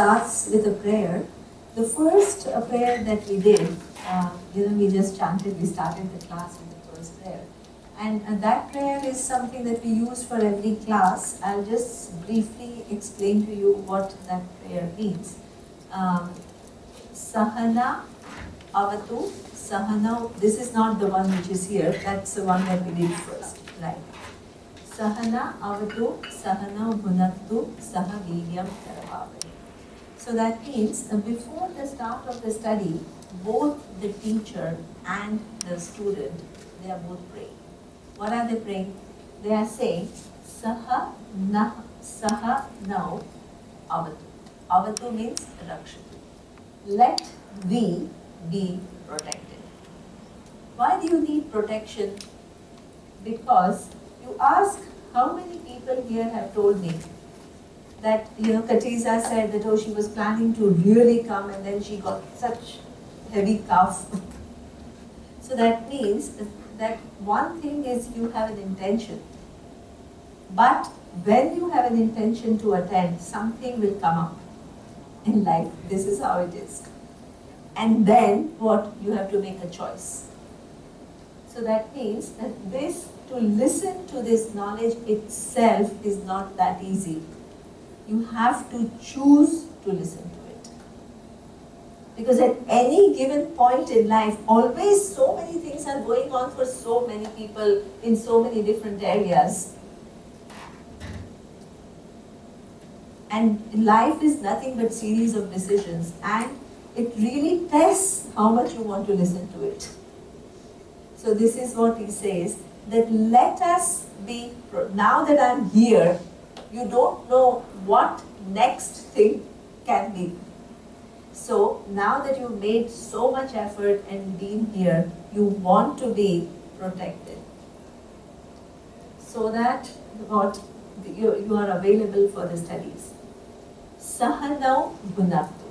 starts with a prayer. The first prayer that we did, we just chanted, we started the class with the first prayer. And that prayer is something that we use for every class. I'll just briefly explain to you what that prayer means. Sahana Avatu, Sahana, this is not the one which is here, that's the one that we did first, right? Sahana Avatu, Sahana Bhunaktu, Saha Viryam Karavavai. So that means before the start of the study, both the teacher and the student, they are both praying. What are they praying? They are saying, Saha Now Avatu. Avatu means Raksha. Let we be protected. Why do you need protection? Because you ask, how many people here have told me that, Katiza said that, oh, she was planning to really come and then she got such heavy cough. So that means that one thing is you have an intention. But when you have an intention to attend, something will come up in life. This is how it is. And then what? You have to make a choice. So that means that to listen to this knowledge itself is not that easy. You have to choose to listen to it. Because at any given point in life, always so many things are going on for so many people in so many different areas. And life is nothing but series of decisions, and it really tests how much you want to listen to it. So this is what he says, that let us be, now that I'm here, you don't know what next thing can be. So now that you've made so much effort and been here, you want to be protected. So that what you are available for the studies. Sahanau Bhunaktu.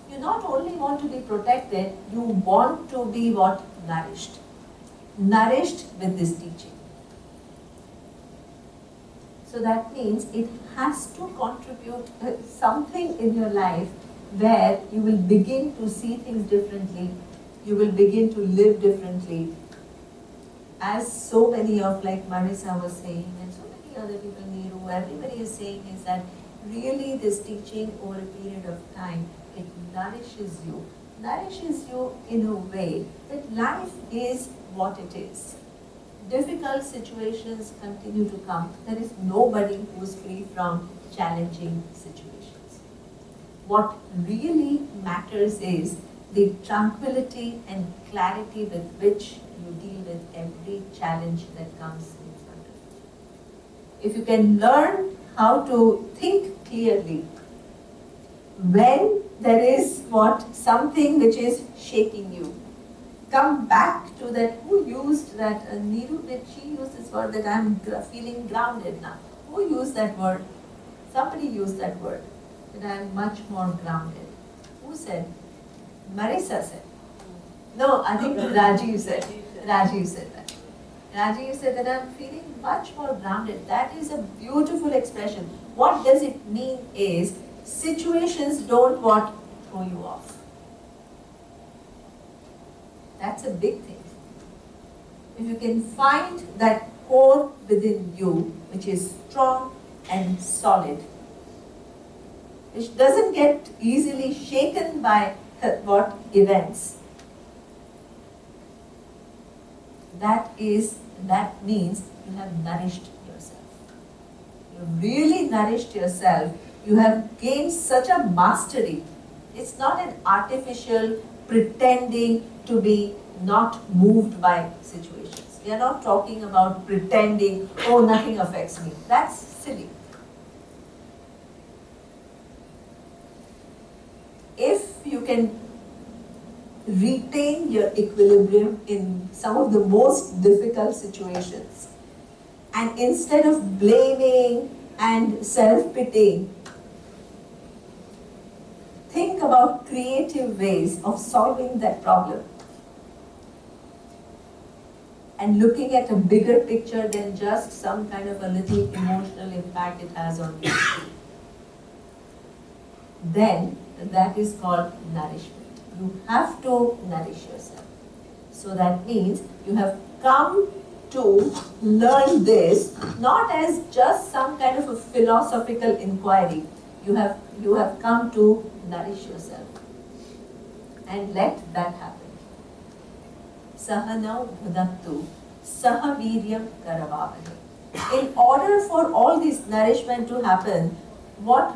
You not only want to be protected, you want to be what? Nourished. Nourished with this teaching. So that means it has to contribute something in your life where you will begin to see things differently, you will begin to live differently. As so many of, like Marisa was saying, and so many other people, Neeru, everybody is saying is that really this teaching over a period of time, it nourishes you. Nourishes you in a way that life is what it is. Difficult situations continue to come. There is nobody who is free from challenging situations. What really matters is the tranquility and clarity with which you deal with every challenge that comes in front of you. If you can learn how to think clearly when there is something which is shaking you, come back to that. Who used that? Neeru, did she use this word that I'm feeling grounded now? Who used that word? Somebody used that word, that I'm much more grounded. Who said? Marisa said. No, I think Rajiv said. Rajiv said that. Rajiv said that I'm feeling much more grounded. That is a beautiful expression. What does it mean is, situations don't throw you off. That's a big thing. If you can find that core within you, which is strong and solid, which doesn't get easily shaken by events, that means you have nourished yourself. You have really nourished yourself. You have gained such a mastery. It's not an artificial pretending to be not moved by situations. We are not talking about pretending, oh, nothing affects me. That's silly. If you can retain your equilibrium in some of the most difficult situations, and instead of blaming and self-pitying, think about creative ways of solving that problem and looking at a bigger picture than just some kind of a little emotional impact it has on you. then that is called nourishment. You have to nourish yourself. So that means you have come to learn this not as just some kind of a philosophical inquiry. You have come to nourish yourself. And let that happen. Sahanau bhudaktu sahaviryam karavavane. In order for all this nourishment to happen, what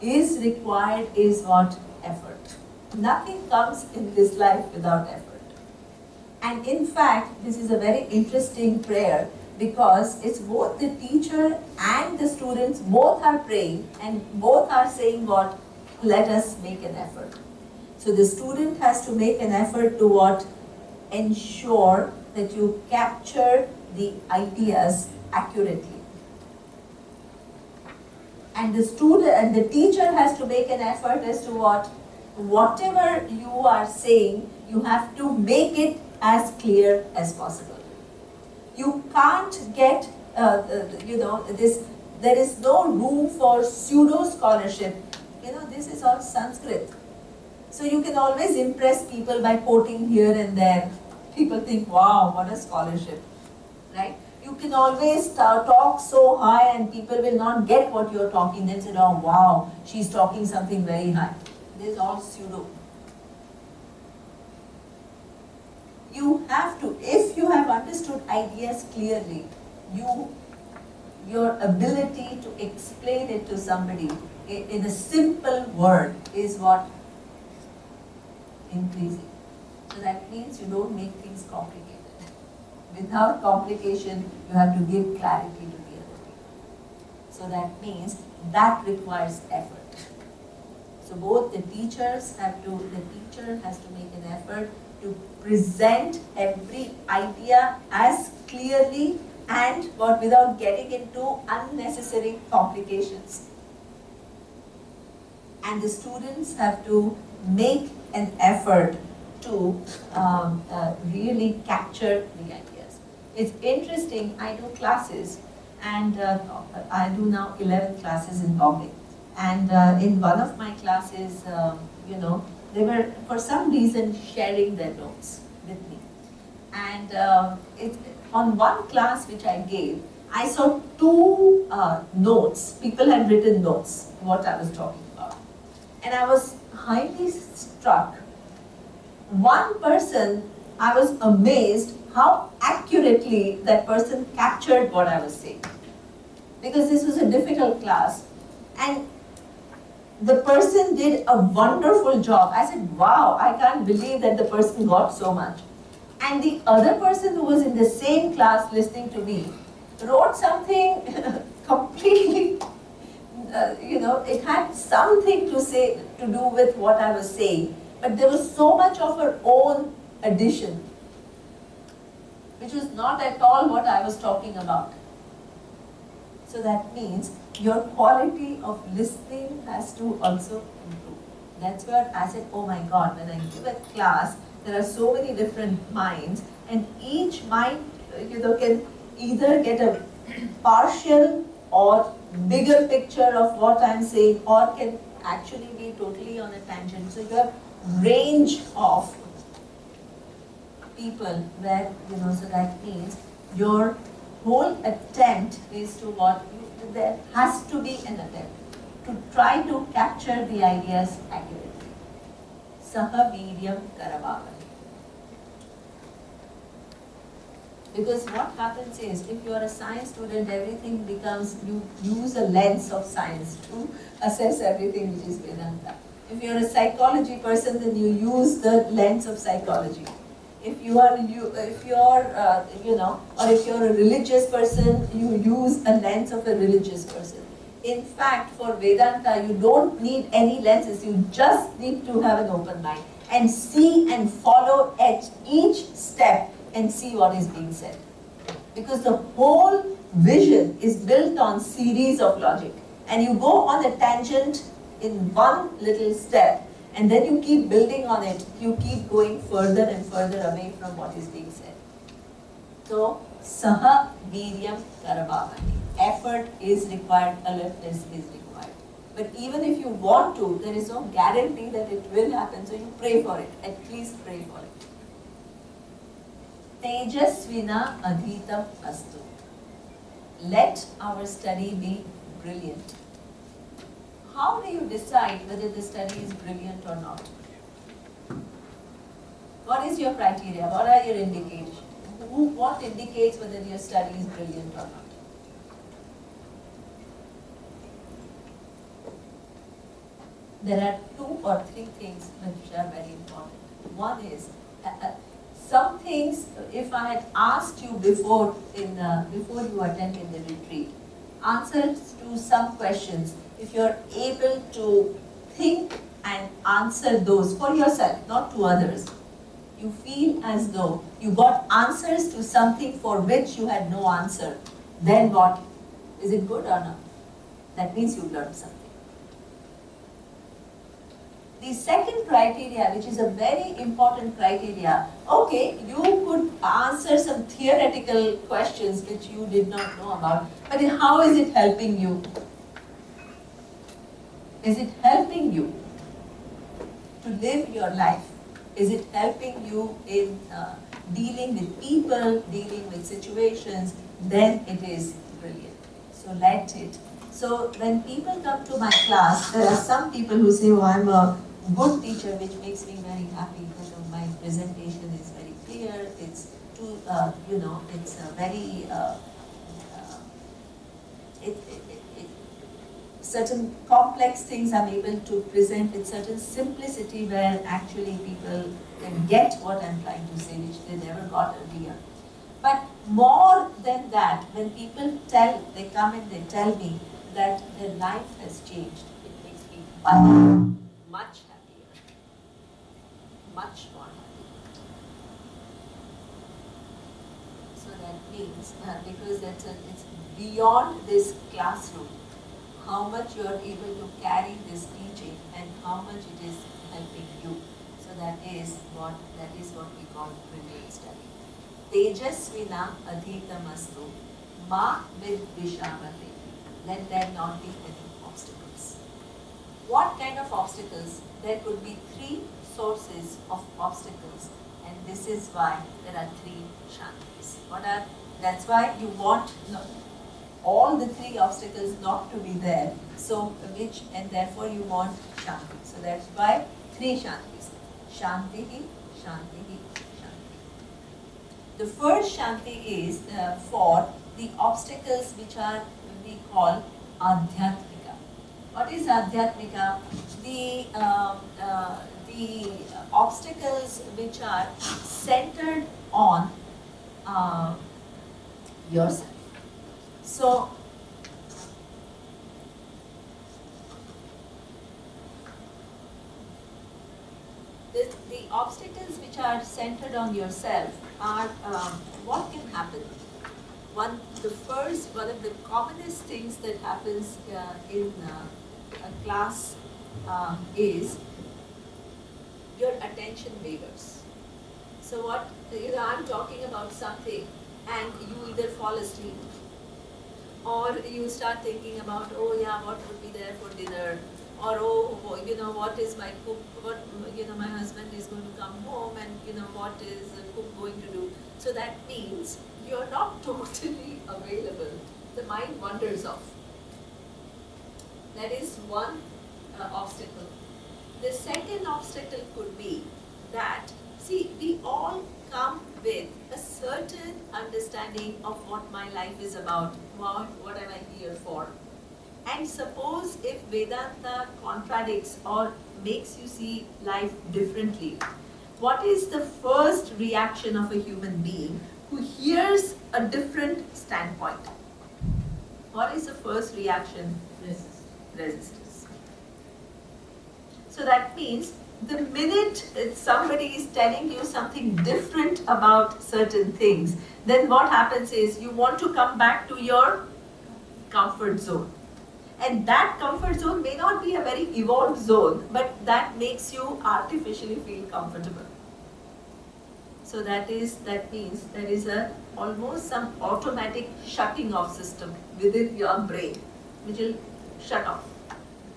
is required is what? Effort. Nothing comes in this life without effort. And in fact, this is a very interesting prayer because it's both the teacher and the students both are praying and both are saying what? Let us make an effort. So the student has to make an effort to what? Ensure that you capture the ideas accurately. And the student and the teacher has to make an effort as to what? Whatever you are saying, you have to make it as clear as possible. You can't get, there is no room for pseudo scholarship. This is all Sanskrit. So you can always impress people by quoting here and there. People think, wow, what a scholarship, right? You can always talk so high and people will not get what you're talking. They'll say, oh, wow, she's talking something very high. This is all pseudo. You have to, if you have understood ideas clearly, your ability to explain it to somebody in a simple word is what? Increasing. So that means you don't make things complicated. Without complication, you have to give clarity to the other people. So that means that requires effort. So both the teacher has to make an effort to present every idea as clearly and without getting into unnecessary complications. And the students have to make an effort to really capture the ideas. It's interesting, I do classes and I do now 11 classes in public. And in one of my classes, they were for some reason sharing their notes with me. And on one class which I gave, I saw two notes. People had written notes, what I was talking about. And I was highly struck. One person, I was amazed how accurately that person captured what I was saying. Because this was a difficult class. And the person did a wonderful job. I said, wow, I can't believe that the person got so much. And the other person who was in the same class listening to me wrote something completely, it had something to do with what I was saying. But there was so much of her own addition, which was not at all what I was talking about. So that means your quality of listening has to also improve. That's where I said, oh my God, when I give a class, there are so many different minds, and each mind, can either get a partial or bigger picture of what I'm saying, or can actually be totally on a tangent. So you have range of people where, so that means your whole attempt is to what? There has to be an attempt to try to capture the ideas accurately. Sahaviryam karavavane. Because what happens is, if you are a science student, everything becomes, you use a lens of science to assess everything which is Vedanta. If you are a psychology person, then you use the lens of psychology. If you are a religious person, you use a lens of a religious person. In fact, for Vedanta, you don't need any lenses. You just need to have an open mind and see and follow at each step and see what is being said. Because the whole vision is built on series of logic. And you go on a tangent in one little step, and then you keep building on it, you keep going further and further away from what is being said. So, saha viryam karavavani. Effort is required, alertness is required. But even if you want to, there is no guarantee that it will happen. So you pray for it. At least pray for it. Tejasvina adhitam astu. Let our study be brilliant. How do you decide whether the study is brilliant or not? What is your criteria? What are your indications? What indicates whether your study is brilliant or not? There are 2 or 3 things which are very important. One is, some things, if I had asked you before you attended the retreat, answers to some questions, if you're able to think and answer those for yourself, not to others, you feel as though you got answers to something for which you had no answer, then what? Is it good or not? That means you learned something. The second criteria, which is a very important criteria, okay, you could answer some theoretical questions which you did not know about, but how is it helping you? Is it helping you to live your life? Is it helping you in dealing with people, dealing with situations? Then it is brilliant. So let it. So when people come to my class, there are some people who say, oh, I'm a good teacher, which makes me very happy because my presentation is very clear. It's too, it's very, certain complex things I'm able to present with certain simplicity where actually people can get what I'm trying to say, which they never got earlier. But more than that, when people they come and they tell me that their life has changed, it makes me much happier, much more happy. So that means, because it's beyond this classroom, how much you are able to carry this teaching and how much it is helping you. So that is what we call brilliant study. Tejasvina adhitamastu ma vidvishamate. Let there not be any obstacles. What kind of obstacles? There could be 3 sources of obstacles, and this is why there are 3 shantis. That's why you want all the 3 obstacles not to be there. So and therefore you want shanti. So that's why 3 shantis. Shantihi, shantihi, shanti. The first shanti is for the obstacles which we call adhyatmika. What is adhyatmika? The obstacles which are centered on yourself. So, the obstacles which are centered on yourself are what can happen. One of the commonest things that happens in a class is your attention wavers. So I'm talking about something and you either fall asleep, or you start thinking about, oh yeah, what would be there for dinner, or oh, what is my cook, my husband is going to come home, and what is the cook going to do. So that means you're not totally available. The mind wanders off. That is one obstacle. The second obstacle could be that, see, we all come with a certain understanding of what my life is about, what am I here for. And suppose if Vedanta contradicts or makes you see life differently, what is the first reaction of a human being who hears a different standpoint? What is the first reaction? Resistance. So that means the minute somebody is telling you something different about certain things, then what happens is you want to come back to your comfort zone. And that comfort zone may not be a very evolved zone, but that makes you artificially feel comfortable. So that means there is almost some automatic shutting off system within your brain, which will shut off.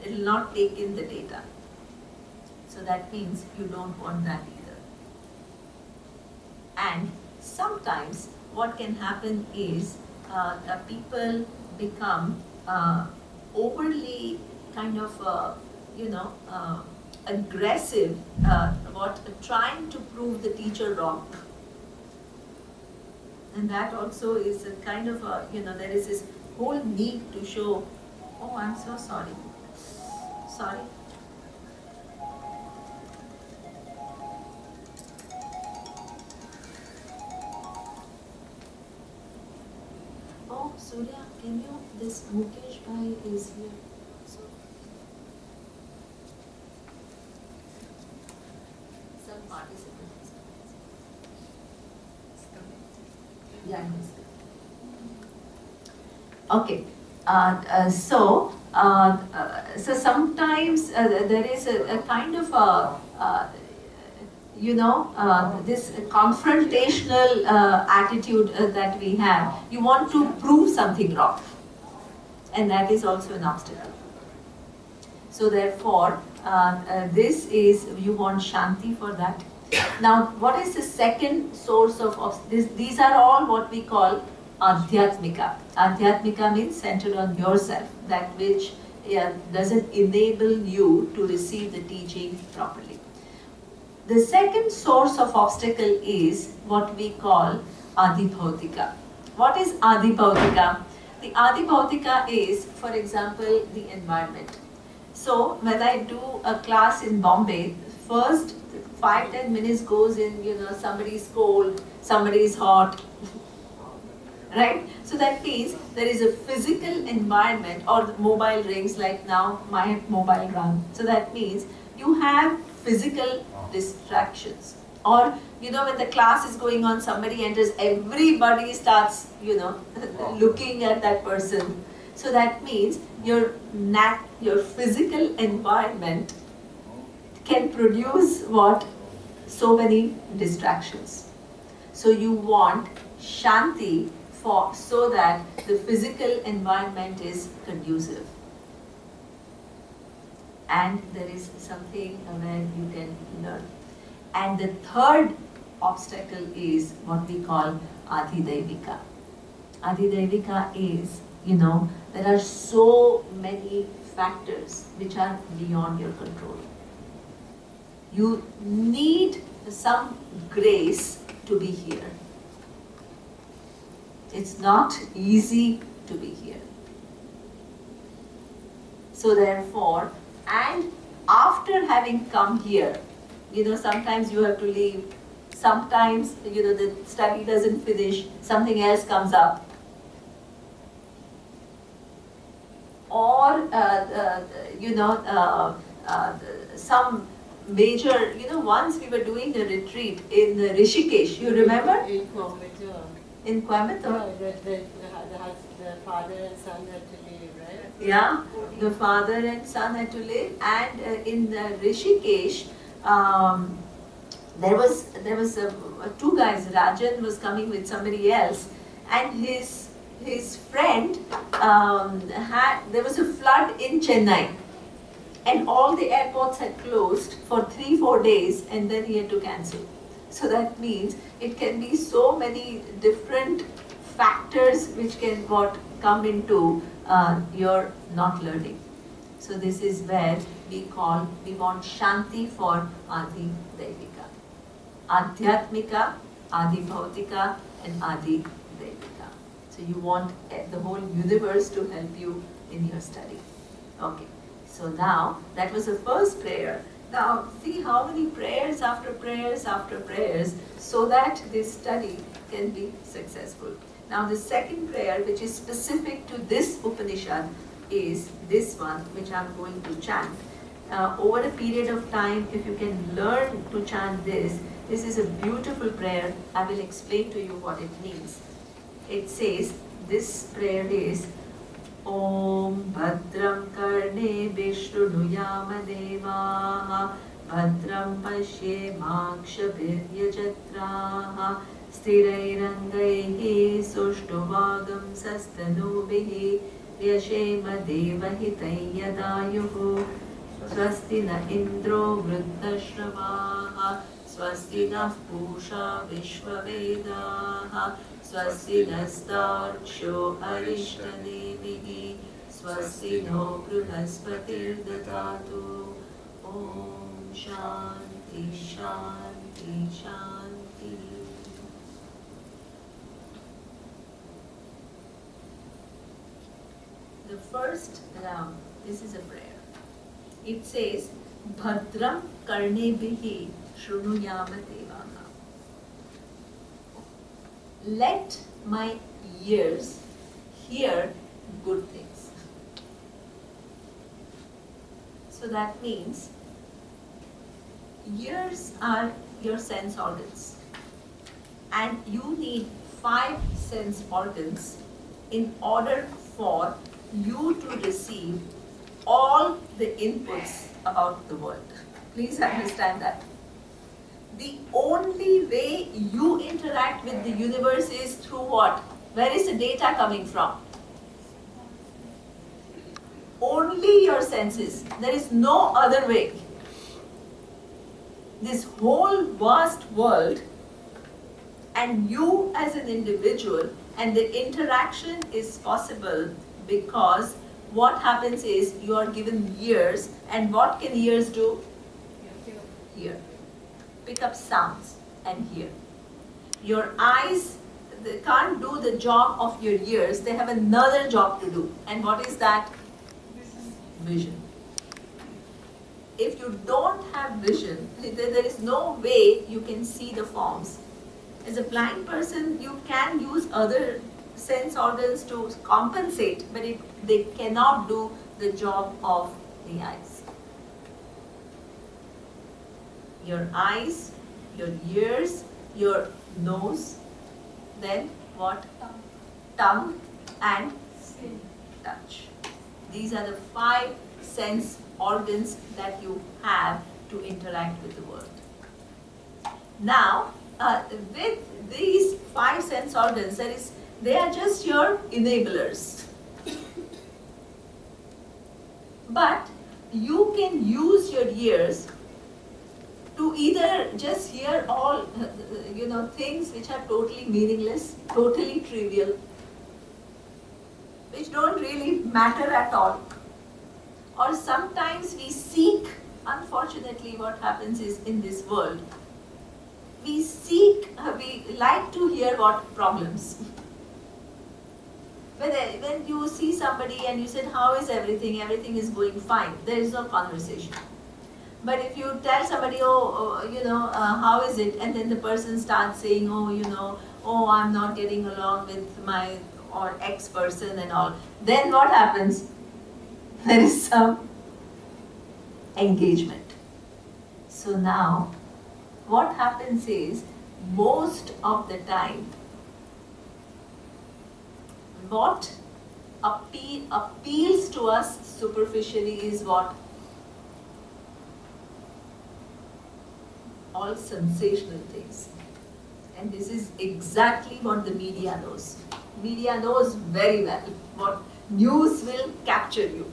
It will not take in the data. So that means you don't want that either. And sometimes what can happen is people become overly kind of, aggressive, trying to prove the teacher wrong. And that also is a kind of a, there is this whole need to show, oh, I'm so sorry. Sorry. Oh, Surya, can you, this Mukesh Bhai is here. So, some participants. Yeah, okay. So sometimes there is a kind of this confrontational attitude that we have. You want to prove something wrong, and that is also an obstacle. So therefore, this is, you want Shanti for that. Now, what is the second source of this? These are all what we call Adhyatmika. Adhyatmika means centered on yourself, that which doesn't enable you to receive the teaching properly. The second source of obstacle is what we call Adibhautika. What is Adibhautika? The Adibhautika is, for example, the environment. So when I do a class in Bombay, first 5-10 minutes goes in, somebody's cold, somebody's hot, right? So that means there is a physical environment, or the mobile rings, like now my mobile rang. So that means you have physical distractions. Or, when the class is going on, somebody enters, everybody starts, looking at that person. So that means your physical environment can produce what? So many distractions. So you want Shanti so that the physical environment is conducive. And there is something where you can learn. And the third obstacle is what we call Adhidaivika. Adhidaivika is, there are so many factors which are beyond your control. You need some grace to be here. It's not easy to be here. So therefore, and after having come here, sometimes you have to leave, sometimes, the study doesn't finish, something else comes up. Or, some major, once we were doing a retreat in Rishikesh, you remember? In Coimbatore. In Coimbatore? Yeah, the father and son had to leave, right? Yeah, the father and son had to leave, and in Rishikesh, there was two guys. Rajan was coming with somebody else, and his friend there was a flood in Chennai, and all the airports had closed for 3-4 days, and then he had to cancel. So that means it can be so many different factors which can come into your not learning. So this is where we want Shanti for Adi Daivika. Adhyatmika, Adi Bhautika, and Adi Daivika. So you want the whole universe to help you in your study. Okay. So now, that was the first prayer. Now, see how many prayers after prayers after prayers, so that this study can be successful. Now, the second prayer, which is specific to this Upanishad, is this one, which I am going to chant. Over a period of time, if you can learn to chant this is a beautiful prayer. I will explain to you what it means. It says, this prayer is, Om Bhadram Karne Vishnuyama Devaha Bhadram Pashye Makshabhirya Jatraha Stirairangaihi Sushtuvagam Sastanubihi व्यशेम देवहितं यदायुः स्वस्ति न इन्द्रो वृद्धश्रवाः स्वस्ति नः पूषा विश्ववेदाः स्वस्ति नस्तार्क्ष्यो अरिष्टनेमिः स्वस्ति नो बृहस्पतिर्दधातु ॐ शान्ति शान्ति शान्ति. The first round, this is a prayer. It says, Bhadram karnebihi shrunuyama devaha. Let my ears hear good things. So that means, ears are your sense organs. And you need 5 sense organs in order for you to receive all the inputs about the world. Please understand that. The only way you interact with the universe is through what? Where is the data coming from? Only your senses. There is no other way. This whole vast world and you as an individual, and the interaction is possible because what happens is you are given ears, and what can ears do? Hear. Pick up sounds and hear. Your eyes, they can't do the job of your ears, they have another job to do. And what is that? Vision. If you don't have vision, there is no way you can see the forms. As a blind person, you can use other sense organs to compensate, but they cannot do the job of the eyes. Your eyes, your ears, your nose, then what? Tongue and touch. These are the 5 sense organs that you have to interact with the world. Now, with these 5 sense organs, they are just your enablers. But you can use your ears to either just hear all things which are totally meaningless, totally trivial, which don't really matter at all. Or sometimes we seek, unfortunately what happens is in this world, we like to hear what problems. When you see somebody and you said, how is everything? Everything is going fine. There is no conversation. But if you tell somebody, how is it? And then the person starts saying, I'm not getting along with my or ex person and all. Then what happens? There is some engagement. So now, what happens is, most of the time, what appeals to us superficially is what? All sensational things. And this is exactly what the media knows. Media knows very well what news will capture you.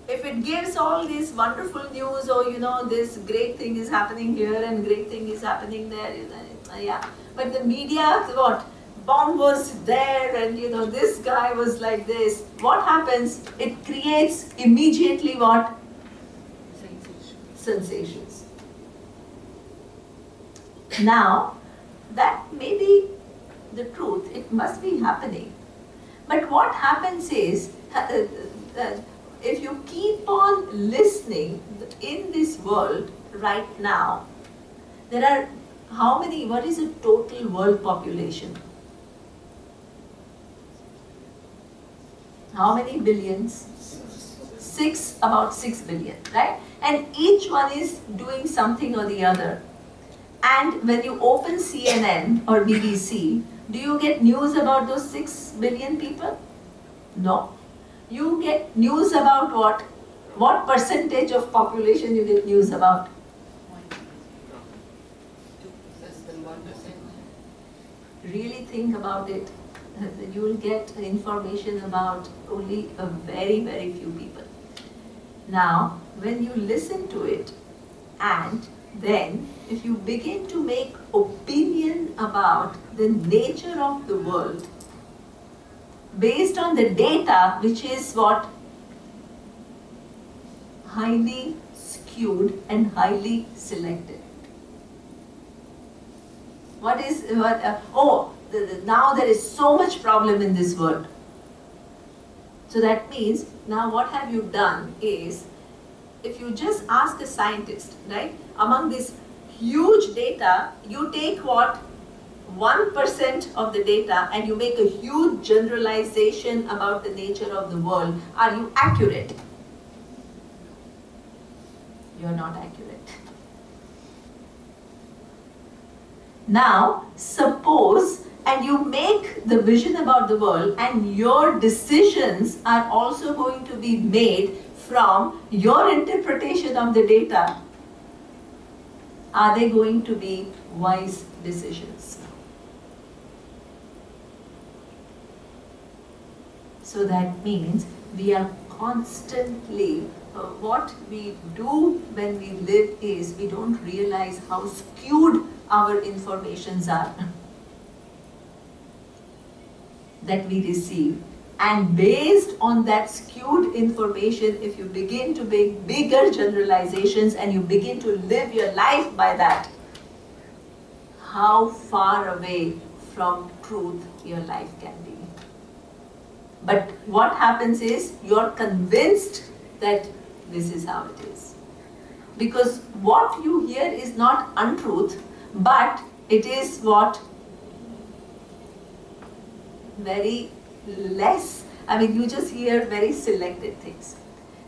If it gives all this wonderful news, this great thing is happening here and great thing is happening there, yeah. But the media, what? Bomb was there and this guy was like this. What happens? It creates immediately what? Sensations. Now, that may be the truth. It must be happening. But what happens is, if you keep on listening in this world right now, there are what is the total world population? How many billions? About 6 billion, right? And each one is doing something or the other. And when you open CNN or BBC, do you get news about those 6 billion people? No. You get news about what? What percentage of population you get news about? Less than 1%. Really think about it. You will get information about only a very, very few people. Now, when you listen to it, and then if you begin to make opinion about the nature of the world based on the data, which is what? Highly skewed and highly selected. Now there is so much problem in this world. So that means, now what have you done is, if you just ask a scientist, right, among this huge data, you take what? 1% of the data and you make a huge generalization about the nature of the world. Are you accurate? You are not accurate. Now, suppose, and you make the vision about the world, and your decisions are also going to be made from your interpretation of the data. Are they going to be wise decisions? So that means we are constantly, what we do when we live is, we don't realize how skewed our informations are that we receive. And based on that skewed information, if you begin to make bigger generalizations and you begin to live your life by that, how far away from truth your life can be. But what happens is, you're convinced that this is how it is. Because what you hear is not untruth, but it is what? Very less. I mean, you just hear very selected things.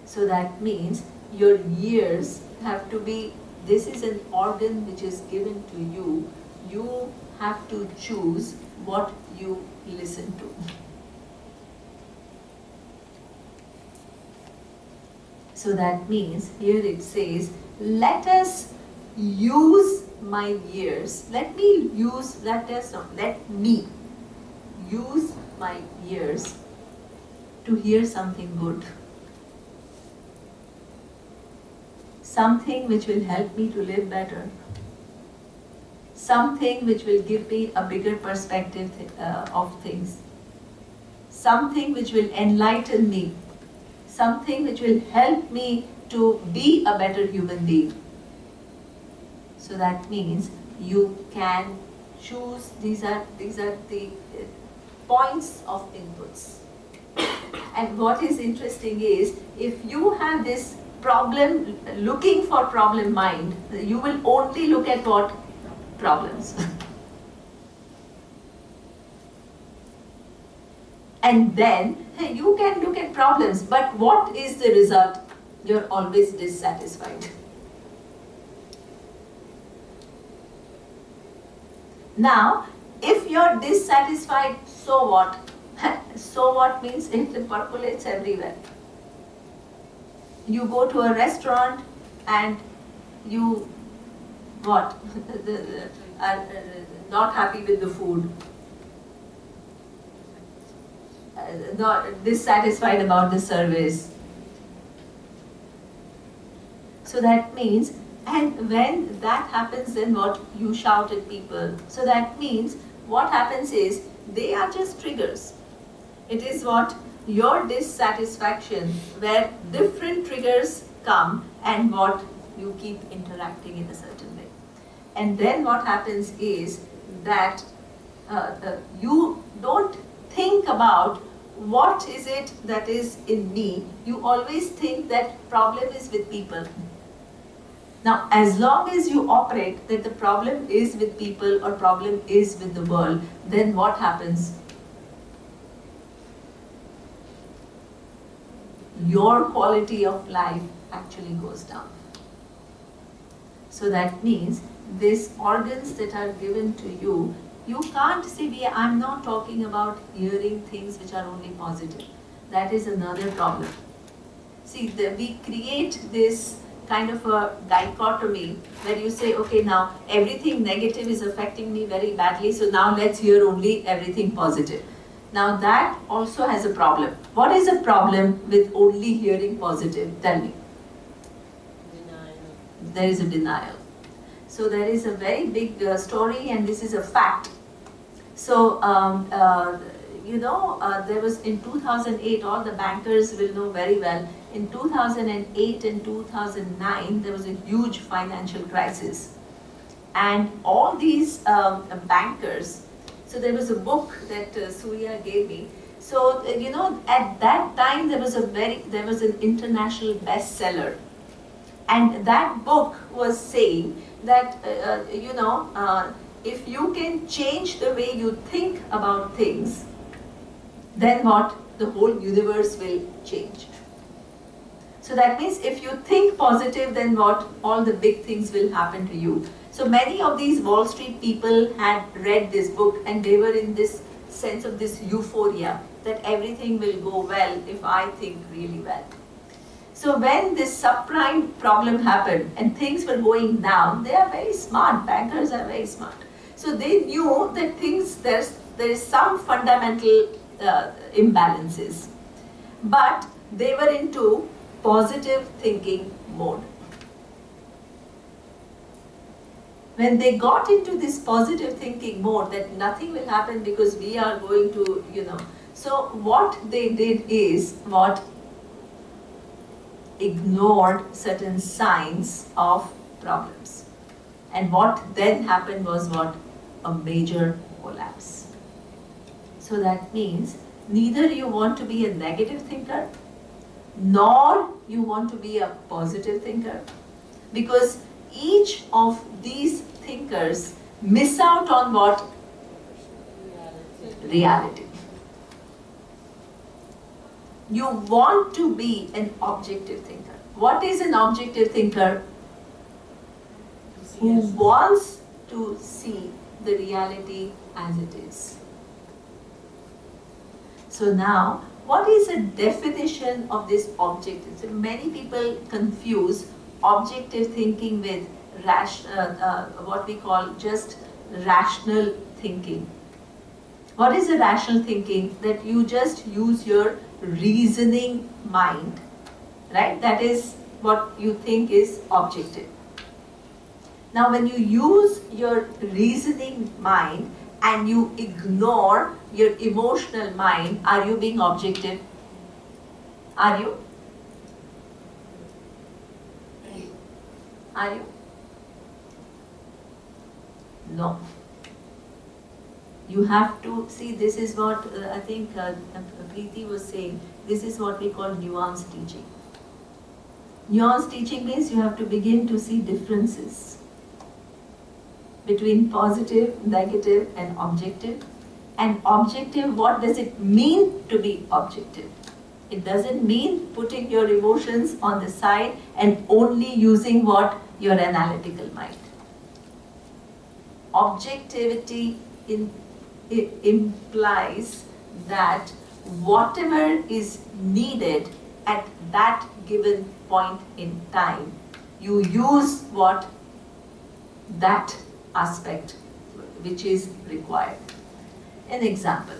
So that means your ears have to be, this is an organ which is given to you. You have to choose what you listen to. So that means, here it says, let us use my ears. Let me use my ears to hear something good. Something which will help me to live better. Something which will give me a bigger perspective of things. Something which will enlighten me. Something which will help me to be a better human being. So that means you can choose, these are the points of inputs. And what is interesting is, if you have this problem, looking for problem mind, you will only look at what? Problems. And then you can look at problems, but what is the result? You're always dissatisfied. Now, if you're dissatisfied, so what? So what means it percolates everywhere. You go to a restaurant and you, what? Are not happy with the food. Not dissatisfied about the service. So that means, and when that happens, then what? You shout at people. So that means, what happens is, they are just triggers. It is what? Your dissatisfaction, where different triggers come, and what? You keep interacting in a certain way. And then what happens is that you don't think about what is it that is in me. You always think that problem is with people. Now, as long as you operate that the problem is with people or problem is with the world, then what happens? Your quality of life actually goes down. So that means these organs that are given to you, you can't see, I'm not talking about hearing things which are only positive. That is another problem. See, we create this kind of a dichotomy where you say, okay, now everything negative is affecting me very badly, so now let's hear only everything positive. Now that also has a problem. What is a problem with only hearing positive? Tell me. Denial. There is a denial. So there is a very big story, and this is a fact. So, there was in 2008, all the bankers will know very well, in 2008 and 2009, there was a huge financial crisis. And all these bankers, so there was a book that Surya gave me. So, at that time, there was an international bestseller. And that book was saying that, if you can change the way you think about things, then what? The whole universe will change. So that means if you think positive, then what? All the big things will happen to you. So many of these Wall Street people had read this book, and they were in this sense of this euphoria that everything will go well if I think really well. So when this subprime problem happened and things were going down, they are very smart, bankers are very smart. So they knew that there is some fundamental imbalances. But they were into positive thinking mode. When they got into this positive thinking mode that nothing will happen because we are going to, So what they did is ignored certain signs of problems. And what then happened was a major collapse. So that means neither you want to be a negative thinker, nor you want to be a positive thinker, because each of these thinkers miss out on what? Reality. You want to be an objective thinker. What is an objective thinker? Who wants to see the reality as it is. So now, what is the definition of this objective? So many people confuse objective thinking with what we call just rational thinking. What is a rational thinking? That you just use your reasoning mind, right? That is what you think is objective. Now when you use your reasoning mind and you ignore your emotional mind, are you being objective? Are you? Are you? No. You have to see, this is what I think Preeti was saying, this is what we call nuanced teaching. Nuanced teaching means you have to begin to see differences between positive, negative and objective. And objective, what does it mean to be objective? It doesn't mean putting your emotions on the side and only using what? Your analytical mind. Objectivity it implies that whatever is needed at that given point in time, you use what? That aspect which is required. An example.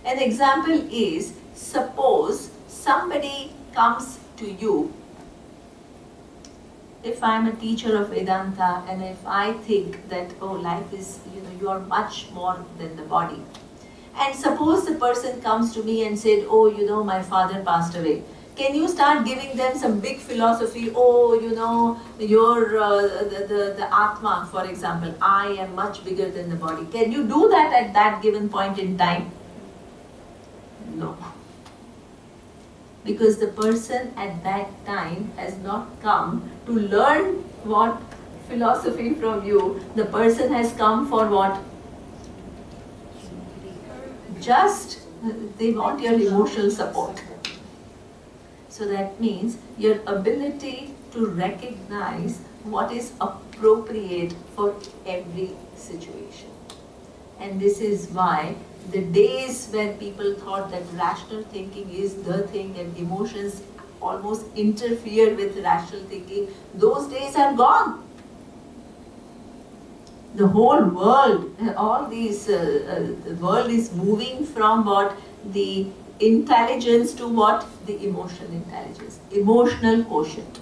An example is, suppose somebody comes to you. If I am a teacher of Vedanta and if I think that, oh, life is, you are much more than the body. And suppose the person comes to me and said, oh, my father passed away. Can you start giving them some big philosophy? Oh, you're the Atma, for example. I am much bigger than the body. Can you do that at that given point in time? No. Because the person at that time has not come to learn what philosophy from you. The person has come for what? Just, they want your emotional support. So that means your ability to recognize what is appropriate for every situation. And this is why the days when people thought that rational thinking is the thing and emotions almost interfere with rational thinking, those days are gone. The whole world, all these, the world is moving from what? the intelligence to what? The emotional intelligence, emotional quotient.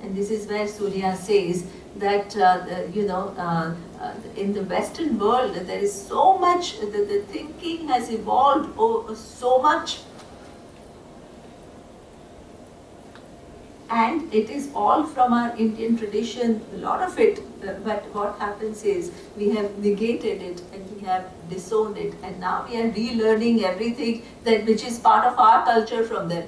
And this is where Surya says that, in the Western world, there is so much, the thinking has evolved so much. And it is all from our Indian tradition, a lot of it. But what happens is we have negated it and we have disowned it. And now we are relearning everything which is part of our culture from them.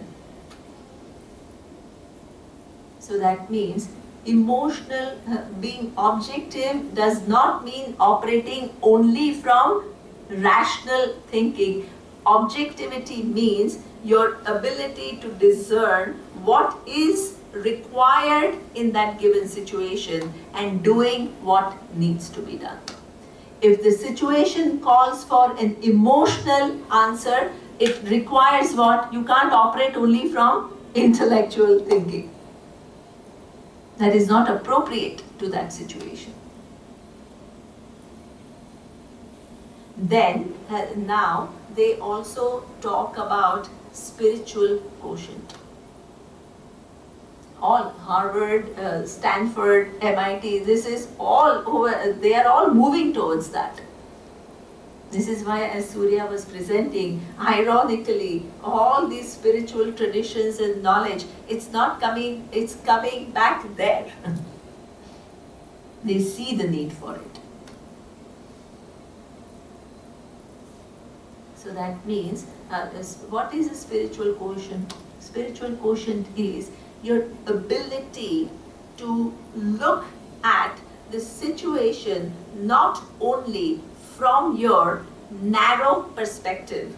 So that means emotional, being objective does not mean operating only from rational thinking. Objectivity means your ability to discern what is required in that given situation and doing what needs to be done. If the situation calls for an emotional answer, it requires what? You can't operate only from intellectual thinking. That is not appropriate to that situation. Then, now, they also talk about spiritual quotient. All Harvard, Stanford, MIT, this is all over, they are all moving towards that. This is why, as Surya was presenting, ironically, all these spiritual traditions and knowledge, it's coming back there. They see the need for it. So that means, what is a spiritual quotient? Spiritual quotient is your ability to look at the situation not only from your narrow perspective,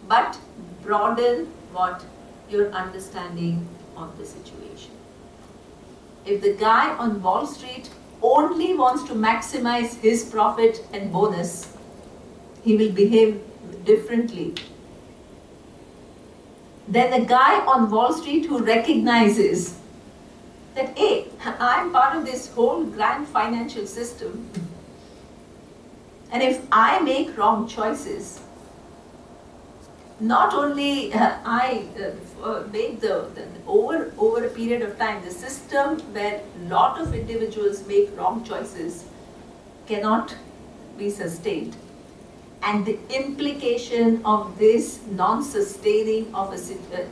but broaden what? Your understanding of the situation. If the guy on Wall Street only wants to maximize his profit and bonus, he will behave differently than the guy on Wall Street who recognizes that, hey, I'm part of this whole grand financial system. And if I make wrong choices, not only I make over a period of time, the system where a lot of individuals make wrong choices cannot be sustained. And the implication of this non-sustaining of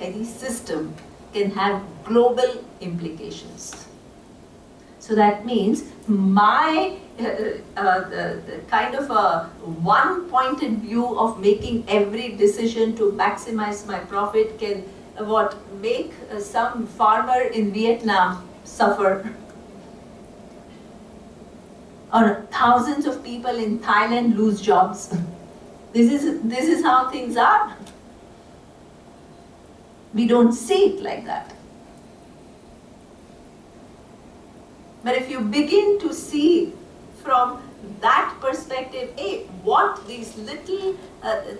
any system can have global implications. So that means my the kind of a one-pointed view of making every decision to maximize my profit can make some farmer in Vietnam suffer, or thousands of people in Thailand lose jobs. This is how things are. We don't see it like that. But if you begin to see from that perspective, hey, what these little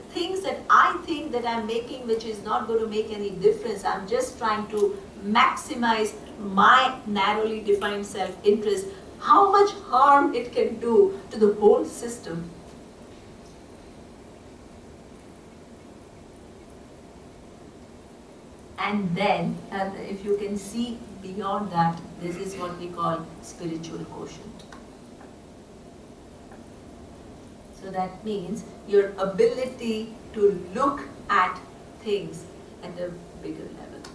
things that I think that I'm making, which is not going to make any difference, I'm just trying to maximize my narrowly defined self-interest, how much harm it can do to the whole system. And then, if you can see beyond that, this is what we call spiritual quotient. So that means your ability to look at things at a bigger level.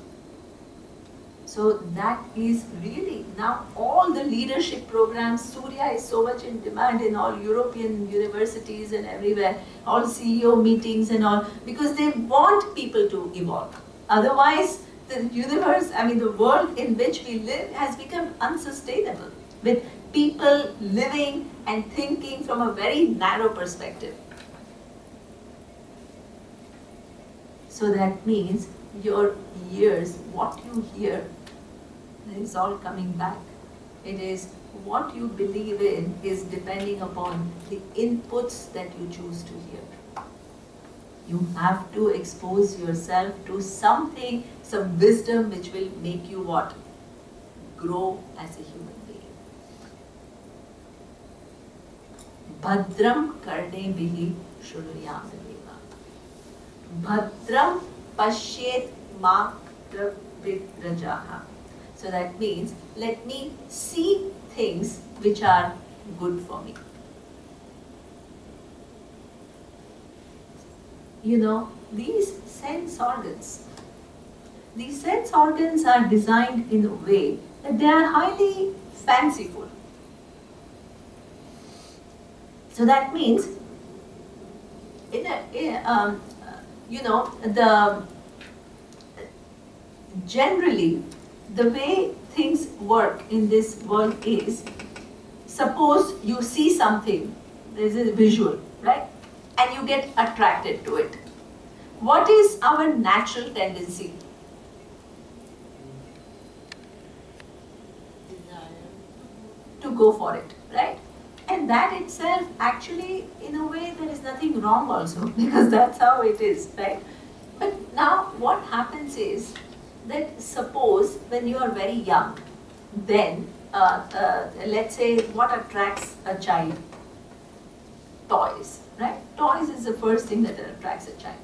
So that is really, now all the leadership programs, Surya is so much in demand in all European universities and everywhere, all CEO meetings and all, because they want people to evolve. Otherwise, the universe, the world in which we live has become unsustainable, with people living and thinking from a very narrow perspective. So that means your ears, what you hear, is all coming back. It is what you believe in is depending upon the inputs that you choose to hear. You have to expose yourself to something, some wisdom which will make you what? Grow as a human being. Bhadram karnebihi shrunuyamadeva. Bhadram pashyet makravidrajaha. So that means, let me see things which are good for me. You know, these sense organs are designed in a way that they are highly fanciful. So that means, generally the way things work in this world is, suppose you see something, there is a visual, right? And you get attracted to it. What is our natural tendency? To go for it, right? And that itself, actually, in a way, there is nothing wrong also, because that's how it is, right? But now what happens is that, suppose when you are very young, then let's say what attracts a child? Toys, right? Toys is the first thing that attracts a child.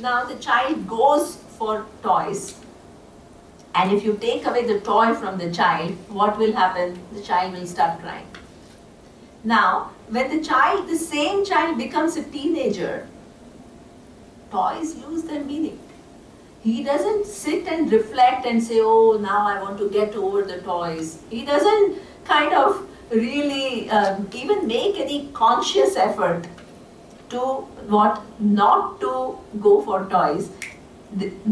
Now the child goes for toys, and if you take away the toy from the child, what will happen? The child will start crying. Now, when the same child becomes a teenager, toys lose their meaning. He doesn't sit and reflect and say, oh, now I want to get over the toys. He doesn't kind of really even make any conscious effort to not to go for toys.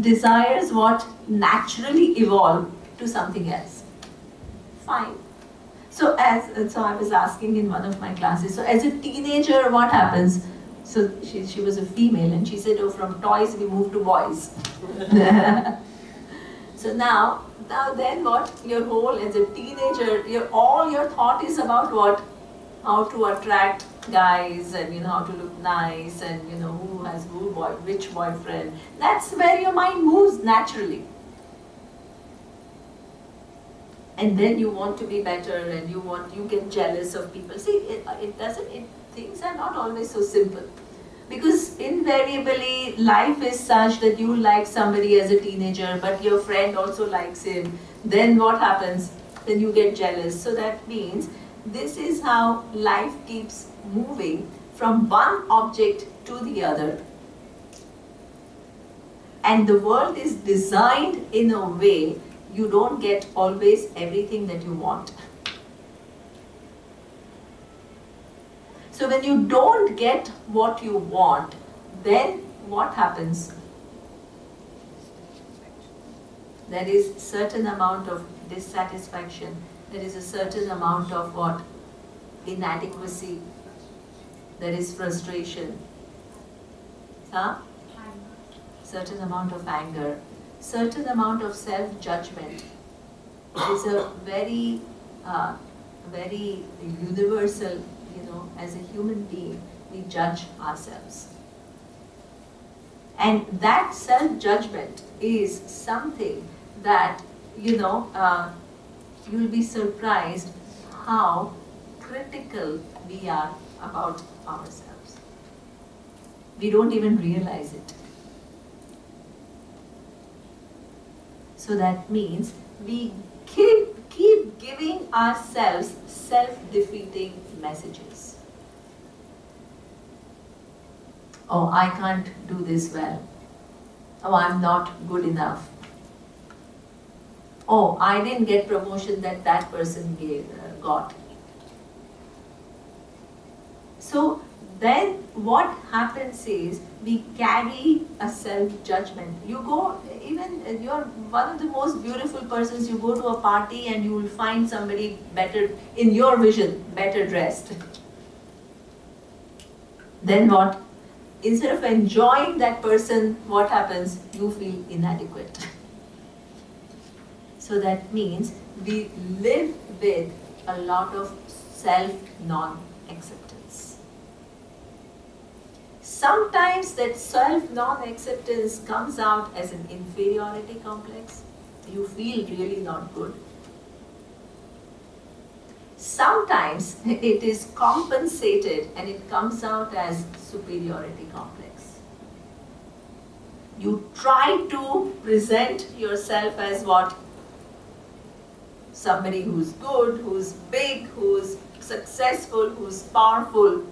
Desires what? Naturally evolve to something else. Fine. So I was asking in one of my classes, so as a teenager, what happens? So she was a female, and she said, oh, from toys we move to boys. So now then what? Your whole, as a teenager, all your thought is about what? How to attract guys, and how to look nice, and who has which boyfriend. That's where your mind moves naturally. And then you want to be better, and you get jealous of people. See, things are not always so simple. Because invariably, life is such that you like somebody as a teenager, but your friend also likes him. Then what happens? Then you get jealous. So that means, this is how life keeps moving from one object to the other. And the world is designed in a way you don't get always everything that you want. So when you don't get what you want, then what happens? There is certain amount of dissatisfaction. There is a certain amount of what? Inadequacy. There is frustration. Certain amount of anger. Certain amount of self-judgment. Is a very, very universal, as a human being, we judge ourselves. And that self-judgment is something that, you'll be surprised how critical we are about ourselves. We don't even realize it. So that means we keep giving ourselves self-defeating messages. Oh, I can't do this well. Oh, I'm not good enough. Oh, I didn't get promotion that person got. So then what happens is, we carry a self-judgment. You go, even you're one of the most beautiful persons, you go to a party and you will find somebody better, in your vision, better dressed. Then what? Instead of enjoying that person, what happens? You feel inadequate. So that means we live with a lot of self-non-acceptance. Sometimes that self-non-acceptance comes out as an inferiority complex. You feel really not good. sometimes it is compensated and it comes out as superiority complex. You try to present yourself as what? Somebody who's good, who's big, who's successful, who's powerful.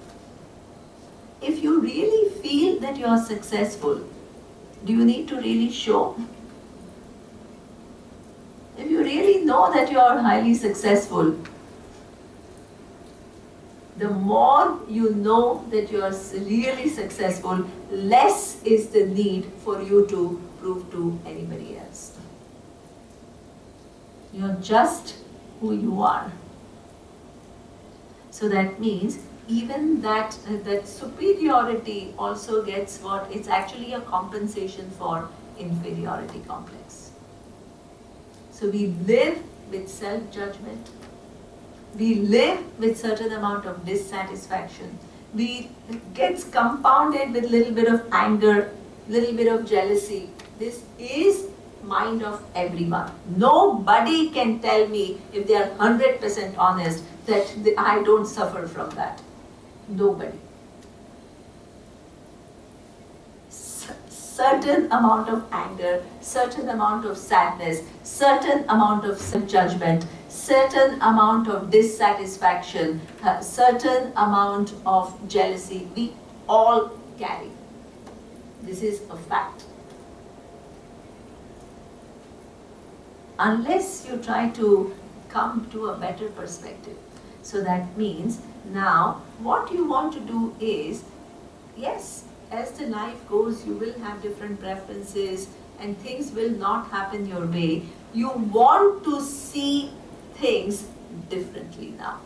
If you really feel that you are successful, do you need to really show? If you really know that you are highly successful, the more you know that you are really successful, less is the need for you to prove to anybody else. You are just who you are. So that means even that superiority also gets what? It's actually a compensation for inferiority complex. So we live with self-judgment. We live with certain amount of dissatisfaction. It gets compounded with little bit of anger, little bit of jealousy. This is mind of everyone. Nobody can tell me, if they are 100% honest, that I don't suffer from that. Nobody. Certain amount of anger, certain amount of sadness, certain amount of self-judgment, certain amount of dissatisfaction, certain amount of jealousy, we all carry. This is a fact. Unless you try to come to a better perspective. So that means now what you want to do is, yes, as the life goes, you will have different preferences and things will not happen your way. You want to see things differently now.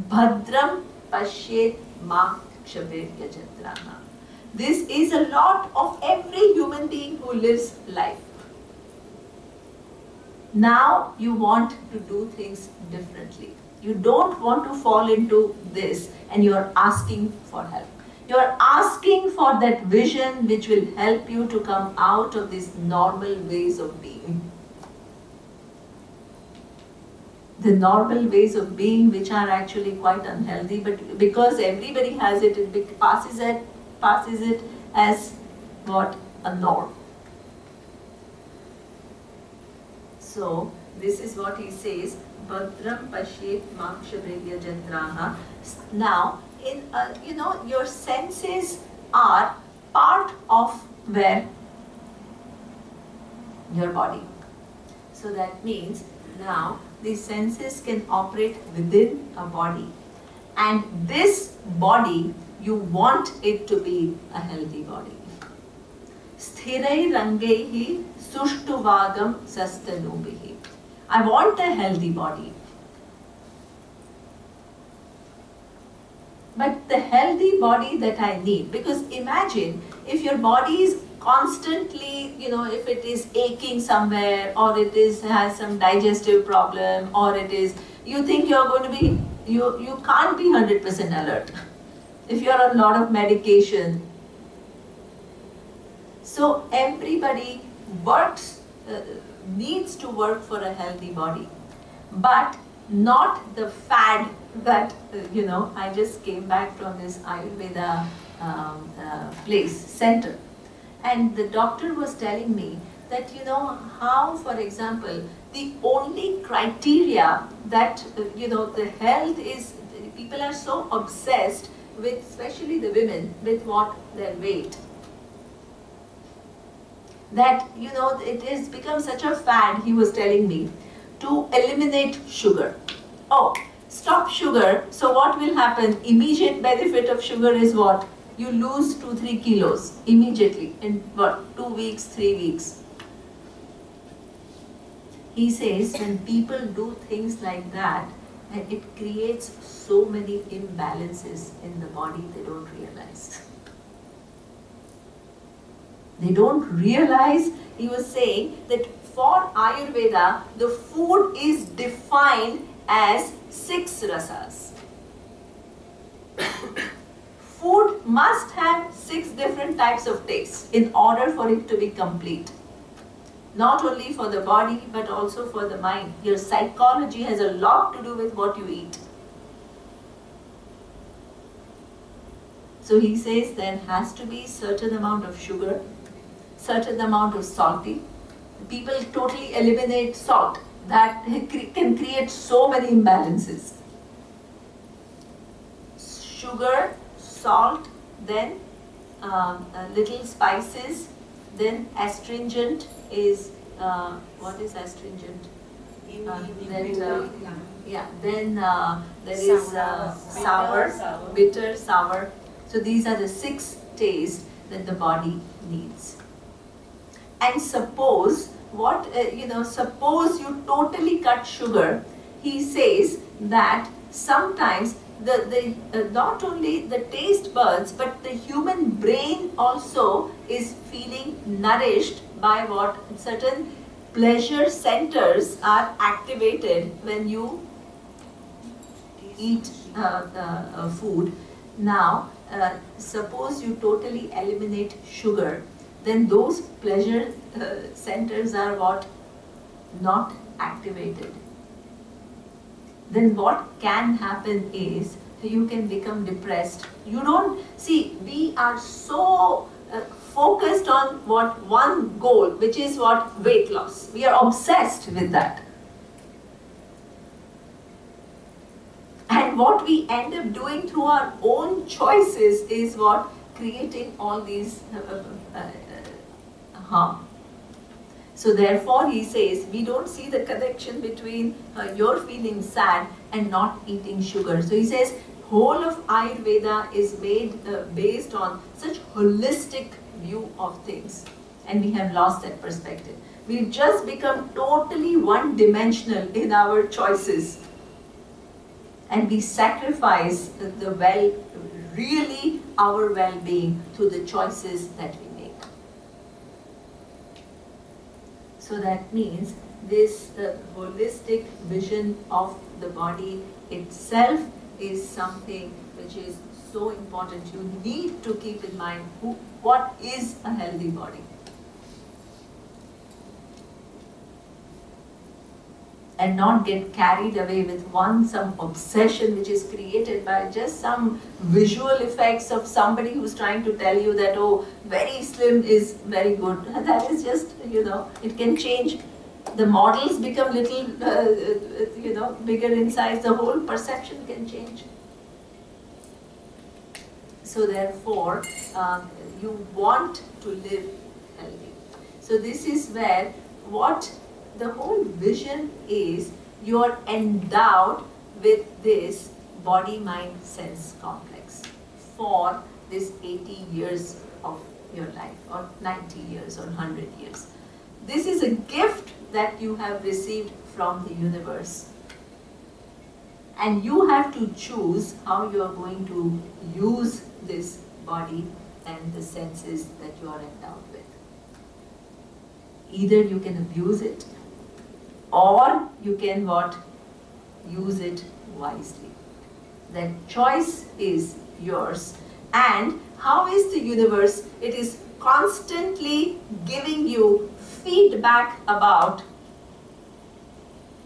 Bhadram pashyet ma kshavirya jantrana. This is a lot of every human being who lives life. Now you want to do things differently. You don't want to fall into this and you are asking for help. You are asking for that vision which will help you to come out of these normal ways of being. The normal ways of being which are actually quite unhealthy, but because everybody has it, it passes it as what? A norm. So this is what he says, Bhadram pashyet ma kshavirya jantraha. Now, your senses are part of where? Your body. So that means now the senses can operate within a body. And this body, you want it to be a healthy body. Sthirai rangaihi sushtuvagam sastanubihi. I want a healthy body. But the healthy body that I need, because imagine if your body is constantly, if it is aching somewhere, or it has some digestive problem, or you think you're going to be, you can't be 100% alert if you're on a lot of medication. So everybody needs to work for a healthy body, but not the fad that, I just came back from this Ayurveda center, and the doctor was telling me that, how, for example, the only criteria that, the health is, people are so obsessed with, especially the women, with what? Their weight. That, it has become such a fad, he was telling me, to eliminate sugar. Oh, stop sugar, so what will happen? Immediate benefit of sugar is what? You lose 2-3 kilos immediately in what? 2 weeks, 3 weeks. He says when people do things like that, it creates so many imbalances in the body they don't realize. They don't realize, he was saying that for Ayurveda, the food is defined as 6 rasas. Food must have 6 different types of tastes in order for it to be complete. not only for the body but also for the mind. Your psychology has a lot to do with what you eat. So he says there has to be certain amount of sugar, certain amount of salty. People totally eliminate salt. That can create so many imbalances. Sugar, salt, then little spices, then astringent is, what is astringent? Then there is sour, bitter, sour. So these are the 6 tastes that the body needs. And suppose suppose you totally cut sugar, he says that sometimes not only the taste buds but the human brain also is feeling nourished by what certain pleasure centers are activated when you eat food. Now, suppose you totally eliminate sugar, then those pleasure centers are what? Not activated. Then what can happen is you can become depressed. You don't see, we are so focused on what one goal, which is what? Weight loss. We are obsessed with that. And what we end up doing through our own choices is what? Creating all these harm. So therefore he says, we don't see the connection between your feeling sad and not eating sugar. So he says, whole of Ayurveda is made based on such holistic view of things. And we have lost that perspective. We've just become totally one-dimensional in our choices. And we sacrifice really our well-being through the choices that we make. So that means this holistic vision of the body itself is something which is so important. You need to keep in mind what is a healthy body. And not get carried away with some obsession which is created by just some visual effects of somebody who's trying to tell you that, oh, very slim is very good. That is just, it can change. The models become little, bigger in size. The whole perception can change. So therefore, you want to live healthy. So this is where what the whole vision is, you're endowed with this body-mind-sense complex for this 80 years of your life, or 90 years, or 100 years. This is a gift that you have received from the universe. And you have to choose how you are going to use this body and the senses that you are endowed with. Either you can abuse it, or you can use it wisely. That choice is yours. And how is the universe? It is constantly giving you feedback about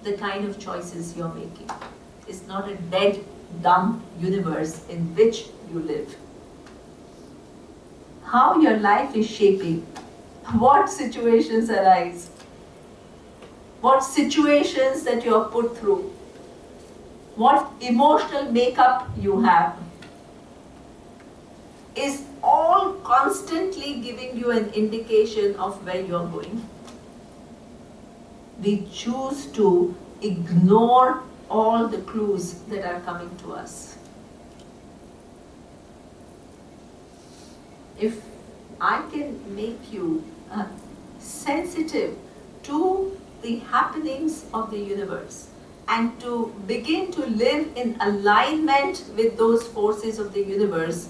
the kind of choices you're making. It's not a dead, dumb universe in which you live. How your life is shaping, what situations arise, what situations that you are put through, what emotional makeup you have, is all constantly giving you an indication of where you are going. We choose to ignore all the clues that are coming to us. If I can make you sensitive to the happenings of the universe and to begin to live in alignment with those forces of the universe,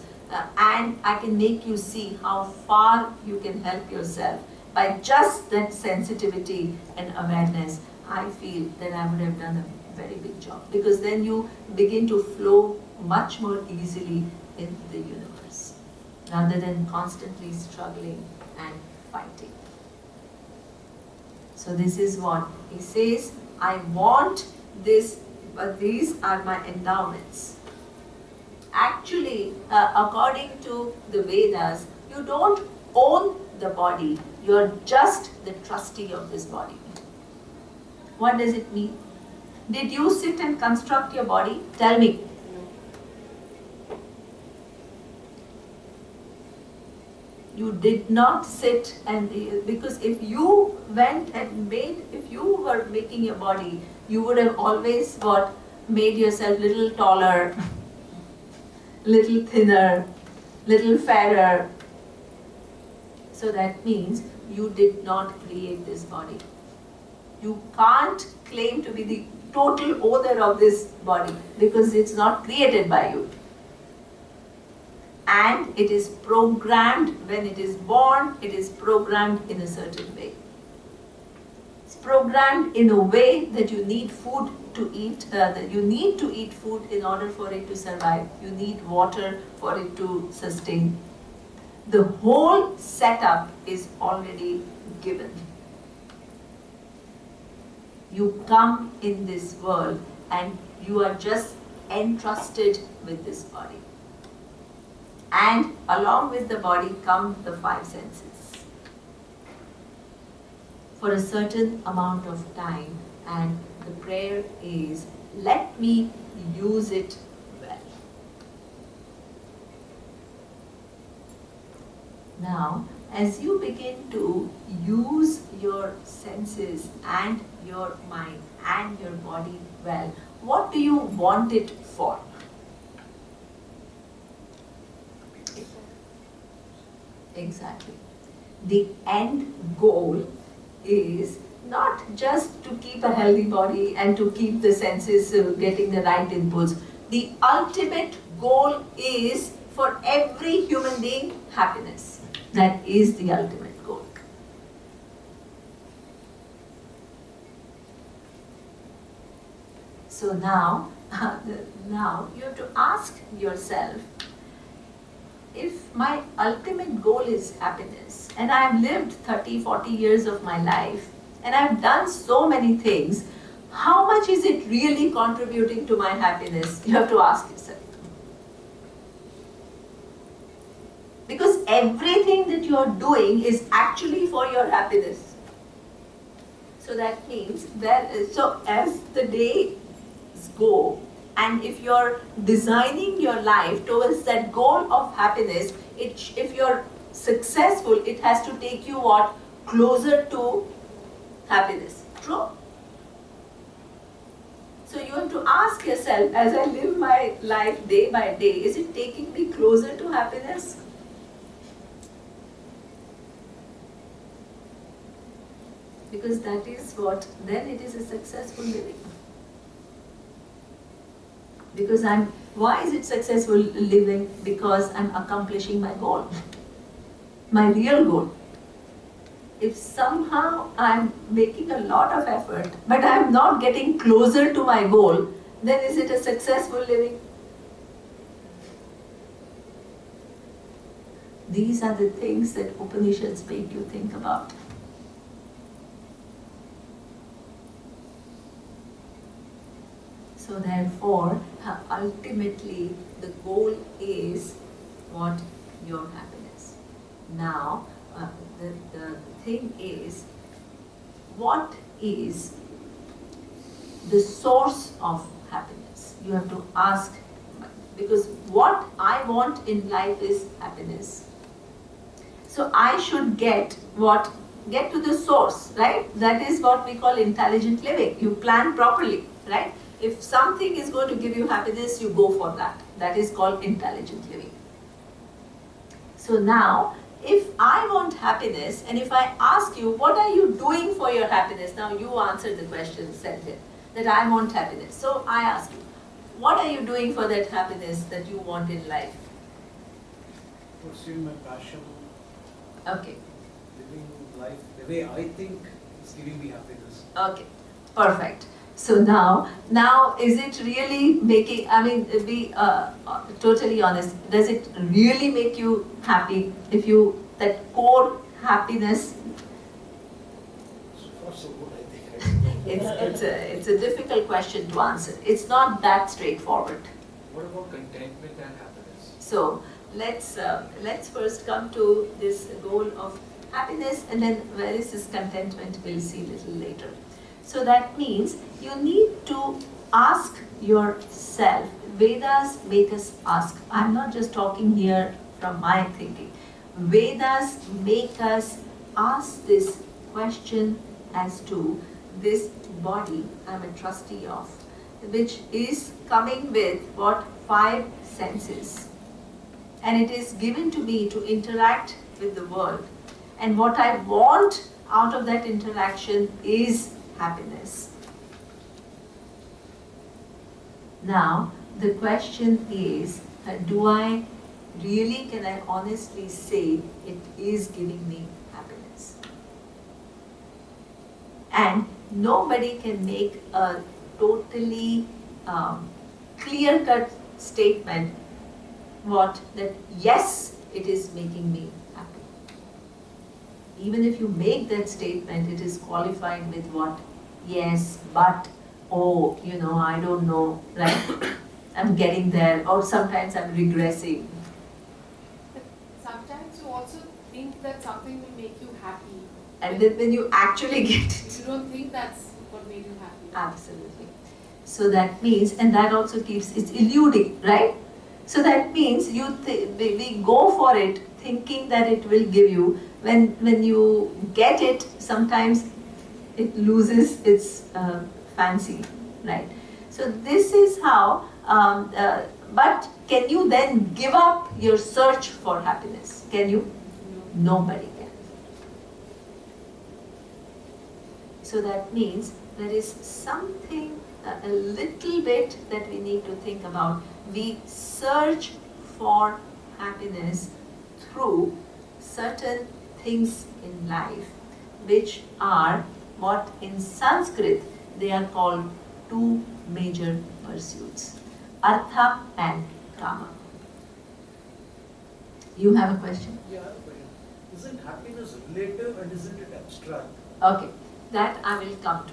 and I can make you see how far you can help yourself by just that sensitivity and awareness, I feel that I would have done a very big job, because then you begin to flow much more easily in the universe rather than constantly struggling and fighting. So this is what he says, I want this, but these are my endowments. Actually, according to the Vedas, you don't own the body, you're just the trustee of this body. What does it mean? Did you sit and construct your body? Tell me. You did not sit and, because if you went and made, if you were making your body, you would have always what, made yourself little taller, little thinner, little fairer. So that means you did not create this body. You can't claim to be the total owner of this body because it's not created by you. And it is programmed, when it is born, it is programmed in a certain way. It's programmed in a way that you need food to eat, that you need to eat food in order for it to survive. You need water for it to sustain. The whole setup is already given. You come in this world and you are just entrusted with this body. And along with the body come the five senses for a certain amount of time, and the prayer is, let me use it well. Now, as you begin to use your senses and your mind and your body well, what do you want it for? Exactly. The end goal is not just to keep a healthy body and to keep the senses getting the right inputs. The ultimate goal is for every human being happiness. That is the ultimate goal. So now you have to ask yourself, if my ultimate goal is happiness, and I have lived 30, 40 years of my life, and I have done so many things, how much is it really contributing to my happiness? You have to ask yourself. Because everything that you are doing is actually for your happiness. So that means so as the days go, and if you're designing your life towards that goal of happiness, if you're successful, it has to take you what? Closer to happiness. True? So you have to ask yourself, as I live my life day by day, is it taking me closer to happiness? Because that is what, then it is a successful living. Because why is it successful living? Because I'm accomplishing my goal, my real goal. If somehow I'm making a lot of effort, but I'm not getting closer to my goal, then is it a successful living? These are the things that Upanishads make you think about. So therefore, ultimately, the goal is what? Your happiness. Now, the thing is, what is the source of happiness? You have to ask, because what I want in life is happiness. So I should get what? Get to the source, right? That is what we call intelligent living. You plan properly, right? If something is going to give you happiness, you go for that. That is called intelligent living. So now, if I want happiness, and if I ask you, what are you doing for your happiness? Now you answer the question, said it, that I want happiness. So I ask you, what are you doing for that happiness that you want in life? Pursuing my passion. Okay. Living life the way I think is giving me happiness. Okay, perfect. So now is it really making, I mean, be totally honest, does it really make you happy if you, that core happiness? For so It's a difficult question to answer. It's not that straightforward. What about contentment and happiness? So let's first come to this goal of happiness, and then where is this contentment we'll see a little later. So that means you need to ask yourself. Vedas make us ask. I'm not just talking here from my thinking. Vedas make us ask this question as to this body I'm a trustee of, which is coming with what? 5 senses. And it is given to me to interact with the world. And what I want out of that interaction is happiness. Now, the question is, can I honestly say it is giving me happiness? And nobody can make a totally clear-cut statement that yes, it is making me happy. Even if you make that statement, it is qualified with what? Yes, but, oh, I don't know, right? I'm getting there, or sometimes I'm regressing. But sometimes you also think that something will make you happy. And then when you actually get it, you don't think that's what made you happy. Absolutely. So that means, and that also keeps, it's eluding, right? So that means we go for it thinking that it will give you, when you get it, sometimes it loses its fancy, right? So this is how, but can you then give up your search for happiness? Can you? Nobody can. So that means there is something, a little bit that we need to think about. We search for happiness through certain things in life, which are what in Sanskrit they are called 2 major pursuits, Artha and Kama. You have a question? Yeah, but isn't happiness relative and isn't it abstract? Okay, that I will come to.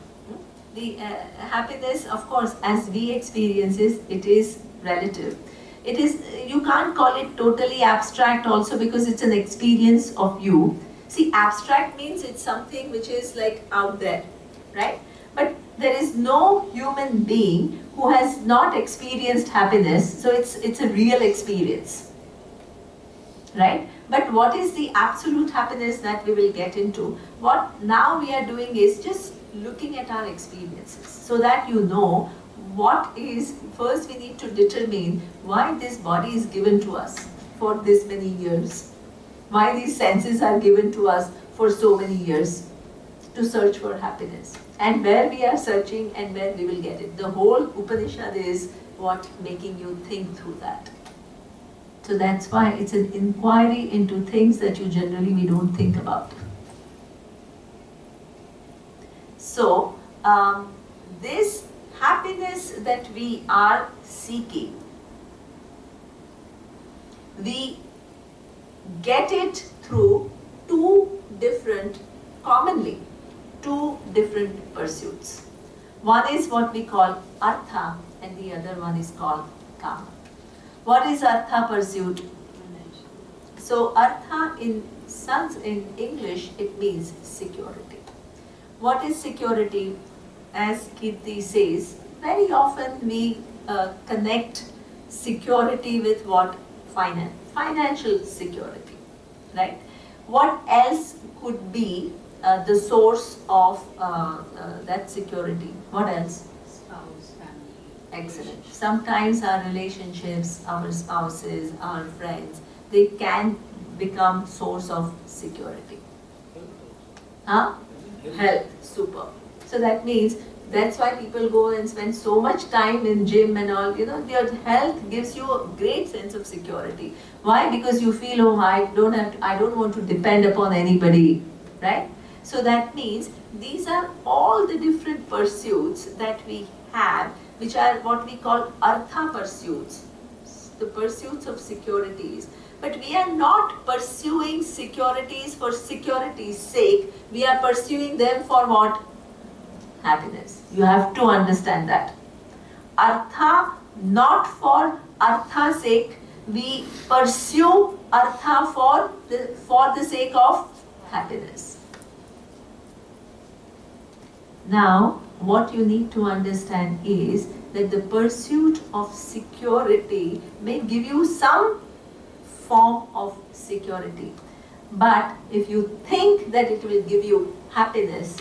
The happiness, of course, as we experience it is relative. It is, you can't call it totally abstract also, because it's an experience of you. See, abstract means it's something which is like out there, right? But there is no human being who has not experienced happiness, so it's a real experience, right? But what is the absolute happiness that we will get into? What now we are doing is just looking at our experiences, so that you know what is, first we need to determine why this body is given to us for this many years, why these senses are given to us for so many years, to search for happiness, and where we are searching and where we will get it. The whole Upanishad is what making you think through that. So that's why it's an inquiry into things that you generally we don't think about. So this happiness that we are seeking, we get it through commonly two different pursuits. One is what we call Artha and the other one is called Kama. What is Artha pursuit? So Artha in English, it means security. What is security? As Kirti says, very often we connect security with what? Financial security, right? What else could be the source of that security? What else? Spouse, family. Excellent. Sometimes our relationships, our spouses, our friends, they can become source of security. Huh? Health, super. So that means, that's why people go and spend so much time in gym and all, their health gives you a great sense of security. Why? Because you feel, oh, I don't want to depend upon anybody, right? So that means, these are all the different pursuits that we have, which are what we call Artha pursuits, the pursuits of securities. But we are not pursuing securities for security's sake. We are pursuing them for what? happiness. You have to understand that. Artha, not for artha's sake. We pursue artha for the sake of happiness. Now, what you need to understand is that the pursuit of security may give you some form of security. But if you think that it will give you happiness,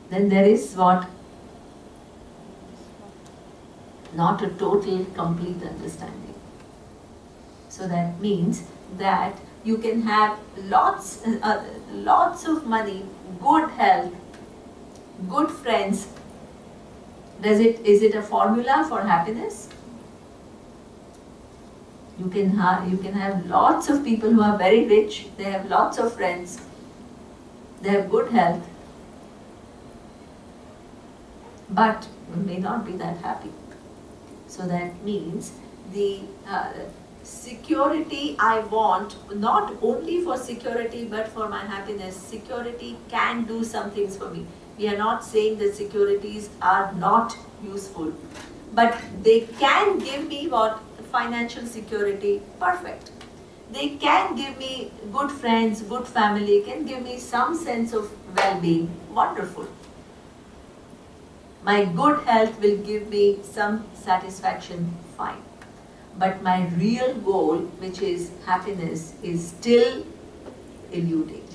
then there is what? Not a total, complete understanding. So that means that you can have lots of money, good health, good friends. Is it a formula for happiness? You can have lots of people who are very rich, they have lots of friends, they have good health, but may not be that happy. So that means the security I want, not only for security but for my happiness. Security can do some things for me. We are not saying that securities are not useful, but they can give me what? Financial security, perfect. They can give me good friends, good family, can give me some sense of well-being, wonderful. My good health will give me some satisfaction, fine. But my real goal, which is happiness, is still eluding.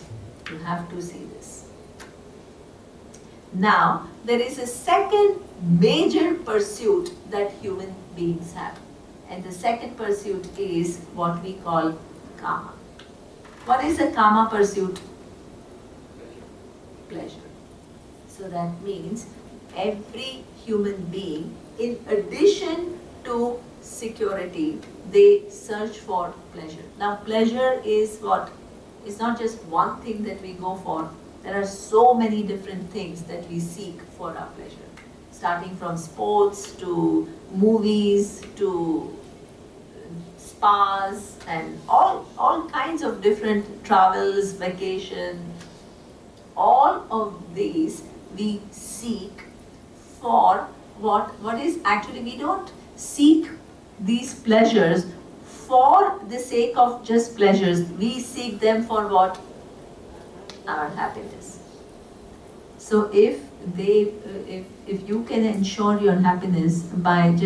You have to see this. Now, there is a second major pursuit that human beings have. And the second pursuit is what we call kama. What is a kama pursuit? Pleasure. So that means every human being, in addition to security, they search for pleasure. Now pleasure is what? It's not just one thing that we go for. There are so many different things that we seek for our pleasure. Starting from sports to movies to spas and all kinds of different travels, vacation. All of these we seek for what is actually, we don't seek these pleasures for the sake of just pleasures. We seek them for what? Our happiness. So if you can ensure your happiness by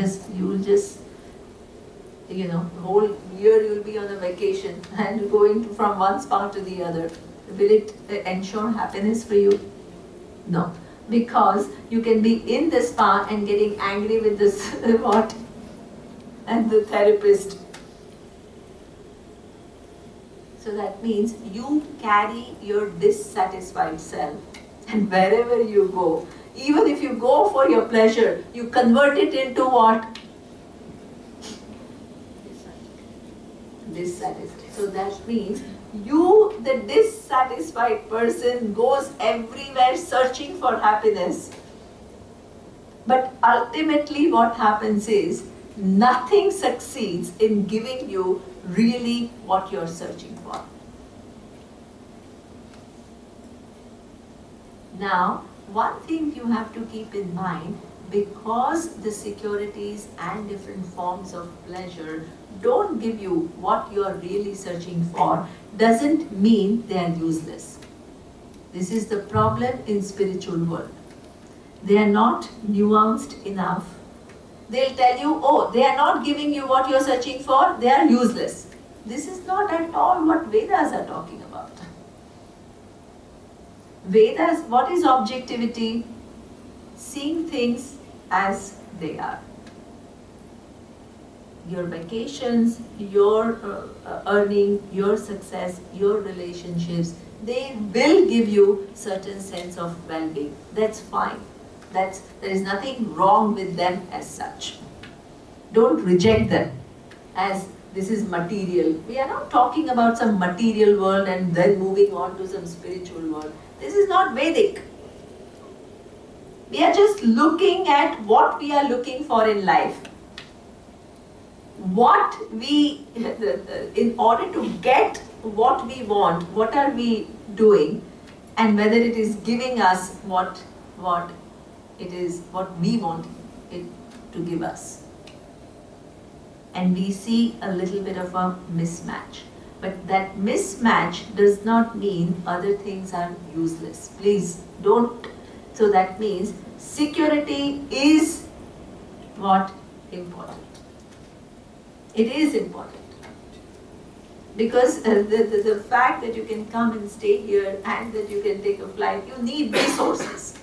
whole year you'll be on a vacation and going from one spa to the other, will it ensure happiness for you? No, because you can be in the spa and getting angry with this what? And the therapist. So that means you carry your dissatisfied self, and wherever you go, even if you go for your pleasure, you convert it into what? Dissatisfied. So that means you, the dissatisfied person, goes everywhere searching for happiness. But ultimately what happens is, nothing succeeds in giving you really what you're searching for. Now, one thing you have to keep in mind, because the securities and different forms of pleasure don't give you what you're really searching for, doesn't mean they are useless. This is the problem in spiritual world. They are not nuanced enough. They'll tell you, oh, they are not giving you what you're searching for, they are useless. This is not at all what Vedas are talking about. Vedas, what is objectivity? Seeing things as they are. Your vacations, your earning, your success, your relationships, they will give you certain sense of well-being. That's fine. There is nothing wrong with them as such. Don't reject them as this is material. We are not talking about some material world and then moving on to some spiritual world. This is not Vedic. We are just looking at what we are looking for in life. In order to get what we want, what are we doing? and whether it is giving us what it is, what we want it to give us. And we see a little bit of a mismatch. But that mismatch does not mean other things are useless. Please don't. So that means security is what? Important. It is important. Because the fact that you can come and stay here and that you can take a flight, you need resources.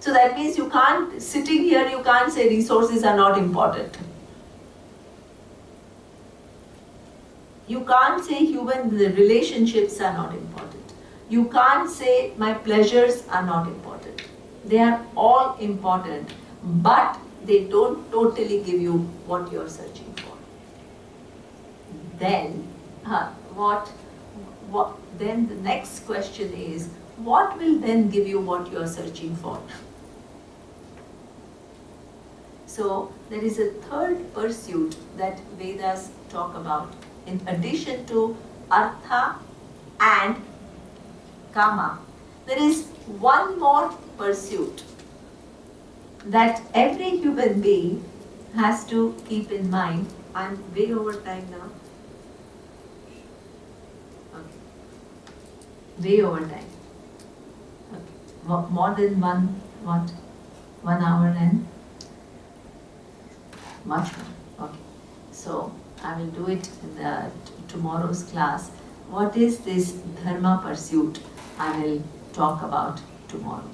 So that means you can't, sitting here, you can't say resources are not important. You can't say human relationships are not important. You can't say my pleasures are not important. They are all important, but they don't totally give you what you're searching for. Then, then the next question is, what will then give you what you're searching for? So, there is a third pursuit that Vedas talk about. In addition to artha and kama, there is one more pursuit that every human being has to keep in mind. I'm way over time now. Okay. Way over time. Okay. More than 1 hour and much more. Okay. So I will do it in the tomorrow's class. What is this dharma pursuit? I will talk about tomorrow.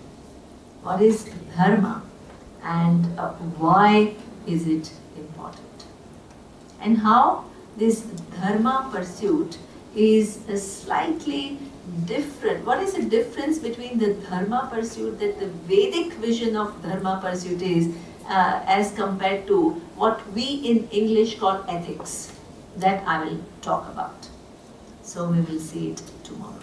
What is dharma and why is it important? And how this dharma pursuit is a slightly different. What is the difference between the dharma pursuit that the Vedic vision of dharma pursuit is as compared to what we in English call ethics? That I will talk about. So we will see it tomorrow.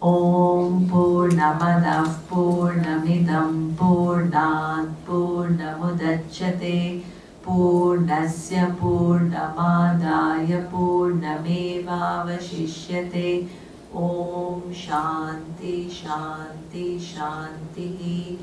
Om Purnamadah Purnamidam Purnat Purnamudachyate Purnasya Purnamadaya Purnameva Vashishyate. Om Shanti Shanti Shanti.